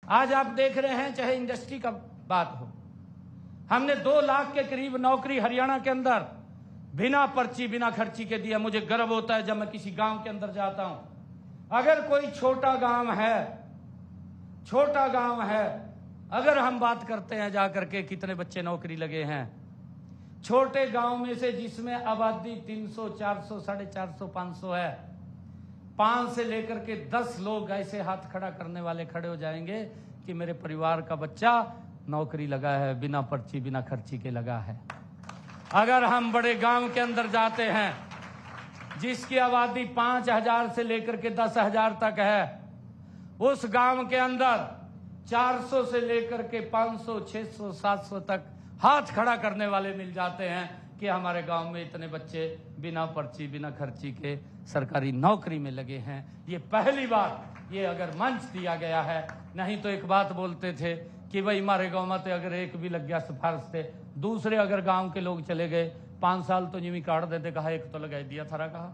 आज आप देख रहे हैं, चाहे इंडस्ट्री का बात हो, हमने 2 लाख के करीब नौकरी हरियाणा के अंदर बिना पर्ची बिना खर्ची के दिया। मुझे गर्व होता है जब मैं किसी गांव के अंदर जाता हूं। अगर कोई छोटा गांव है, अगर हम बात करते हैं जाकर के कितने बच्चे नौकरी लगे हैं, छोटे गांव में से जिसमें आबादी 300, 400, 450, 500 है, 5 से लेकर के 10 लोग ऐसे हाथ खड़ा करने वाले खड़े हो जाएंगे कि मेरे परिवार का बच्चा नौकरी लगा है, बिना पर्ची बिना खर्ची के लगा है। अगर हम बड़े गांव के अंदर जाते हैं जिसकी आबादी 5,000 से लेकर के 10,000 तक है, उस गांव के अंदर 400 से लेकर के 500, 600, 700 तक हाथ खड़ा करने वाले मिल जाते हैं कि हमारे गांव में इतने बच्चे बिना पर्ची बिना खर्ची के सरकारी नौकरी में लगे हैं। ये पहली बार ये अगर मंच दिया गया है। नहीं तो एक बात बोलते थे कि भाई हमारे गांव में तो अगर एक भी लग गया सिफारिश से, दूसरे अगर गांव के लोग चले गए 5 साल तो यूं ही काट देते, कहा एक तो लगाई दिया थारा, कहा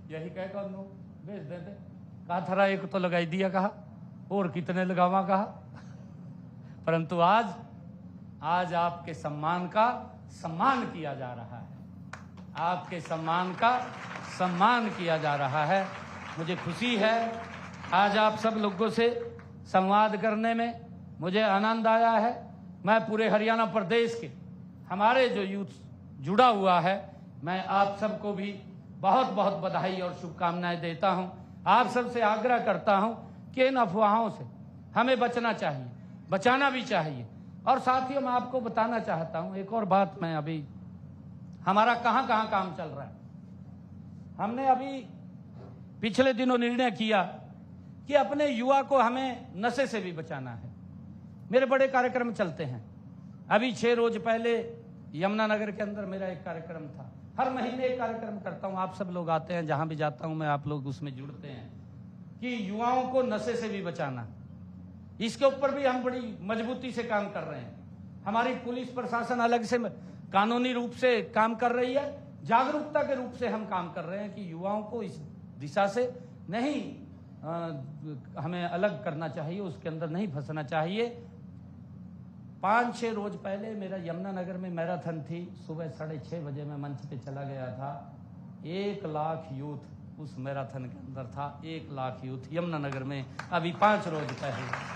यही कह कर भेज देते, कहा थारा एक तो लगाई दिया, कहा और कितने लगावा, कहा। परंतु आज आपके सम्मान का सम्मान किया जा रहा है, आपके सम्मान का सम्मान किया जा रहा है। मुझे खुशी है आज आप सब लोगों से संवाद करने में, मुझे आनंद आया है। मैं पूरे हरियाणा प्रदेश के हमारे जो यूथ जुड़ा हुआ है, मैं आप सबको भी बहुत बहुत बधाई और शुभकामनाएं देता हूं। आप सबसे आग्रह करता हूं कि इन अफवाहों से हमें बचना चाहिए, बचाना भी चाहिए। और साथियों, मैं आपको बताना चाहता हूं एक और बात। मैं अभी हमारा कहां कहां काम चल रहा है। हमने अभी पिछले दिनों निर्णय किया कि अपने युवा को हमें नशे से भी बचाना है। मेरे बड़े कार्यक्रम चलते हैं। अभी 6 रोज पहले यमुनानगर के अंदर मेरा एक कार्यक्रम था। हर महीने एक कार्यक्रम करता हूं, आप सब लोग आते हैं, जहां भी जाता हूं मैं आप लोग उसमें जुड़ते हैं कि युवाओं को नशे से भी बचाना। इसके ऊपर भी हम बड़ी मजबूती से काम कर रहे हैं। हमारी पुलिस प्रशासन अलग से कानूनी रूप से काम कर रही है, जागरूकता के रूप से हम काम कर रहे हैं कि युवाओं को इस दिशा से नहीं हमें अलग करना चाहिए, उसके अंदर नहीं फंसना चाहिए। 5-6 रोज पहले मेरा यमुनानगर में मैराथन थी। सुबह 6:30 बजे मैं मंच पे चला गया था। 1 लाख यूथ उस मैराथन के अंदर था, 1 लाख यूथ यमुनानगर में, अभी 5 रोज पहले।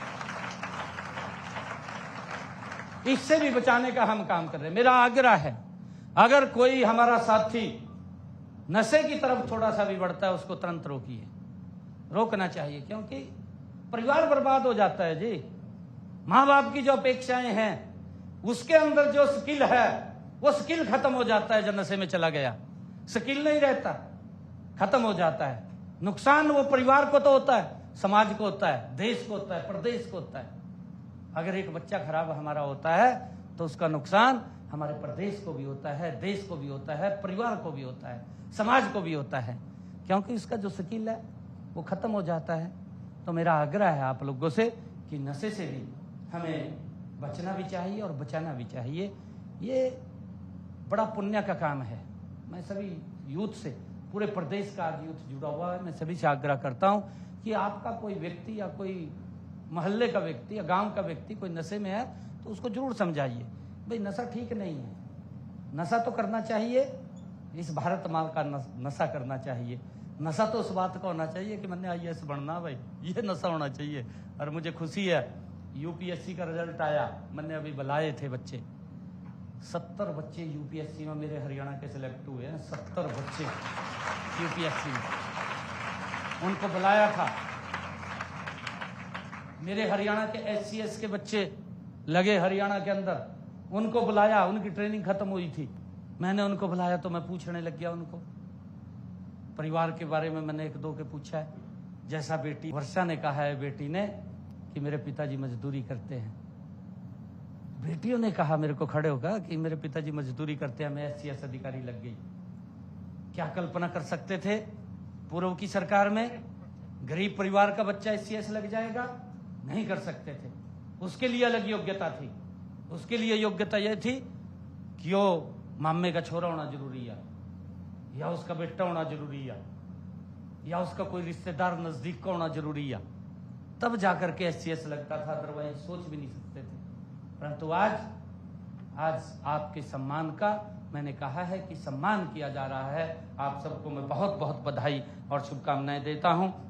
इससे भी बचाने का हम काम कर रहे हैं। मेरा आग्रह है, अगर कोई हमारा साथी नशे की तरफ थोड़ा सा भी बढ़ता है, उसको तुरंत रोकिए, रोकना चाहिए, क्योंकि परिवार बर्बाद हो जाता है जी। माँ बाप की जो अपेक्षाएं हैं, उसके अंदर जो स्किल है, वो स्किल खत्म हो जाता है। जब नशे में चला गया, स्किल नहीं रहता, खत्म हो जाता है। नुकसान वो परिवार को तो होता है, समाज को होता है, देश को होता है, प्रदेश को होता है। अगर एक बच्चा खराब हमारा होता है तो उसका नुकसान हमारे प्रदेश को भी होता है, देश को भी होता है, परिवार को भी होता है, समाज को भी होता है, क्योंकि उसका जो स्किल है वो खत्म हो जाता है। तो मेरा आग्रह है आप लोगों से कि नशे से भी हमें बचना भी चाहिए और बचाना भी चाहिए। ये बड़ा पुण्य का काम है। मैं सभी यूथ से, पूरे प्रदेश का आज यूथ जुड़ा हुआ है, मैं सभी से आग्रह करता हूं कि आपका कोई व्यक्ति या कोई मोहल्ले का व्यक्ति या गांव का व्यक्ति कोई नशे में है तो उसको जरूर समझाइए, भाई नशा ठीक नहीं है। नशा तो करना चाहिए, इस भारत माँ का नशा करना चाहिए। नशा तो उस बात का होना चाहिए कि मैंने IAS बनना, भाई ये नशा होना चाहिए। और मुझे खुशी है, UPSC का रिजल्ट आया, मैंने अभी बुलाए थे बच्चे, 70 बच्चे UPSC में मेरे हरियाणा के सिलेक्ट हुए हैं। 70 बच्चे UPSC में, उनको बुलाया था। मेरे हरियाणा के SCS के बच्चे लगे हरियाणा के अंदर, उनको बुलाया, उनकी ट्रेनिंग खत्म हुई थी, मैंने उनको बुलाया तो मैं पूछने लग गया उनको परिवार के बारे में। मैंने 1-2 के पूछा है, जैसा बेटी वर्षा ने कहा है, बेटी ने कि मेरे पिताजी मजदूरी करते हैं। बेटियों ने कहा मेरे को खड़े होकर कि मेरे पिताजी मजदूरी करते हैं, मैं SCS अधिकारी लग गई। क्या कल्पना कर सकते थे पूर्व की सरकार में गरीब परिवार का बच्चा SCS लग जाएगा? नहीं कर सकते थे। उसके लिए अलग योग्यता थी। उसके लिए योग्यता यह थी कि वो मामे का छोरा होना जरूरी है, या उसका बेटा होना जरूरी है, या उसका कोई रिश्तेदार नजदीक का होना जरूरी है। तब जाकर के SCS लगता था, अदरवाइज सोच भी नहीं सकते थे। परंतु आज आपके सम्मान का मैंने कहा है कि सम्मान किया जा रहा है। आप सबको मैं बहुत बहुत बधाई और शुभकामनाएं देता हूं।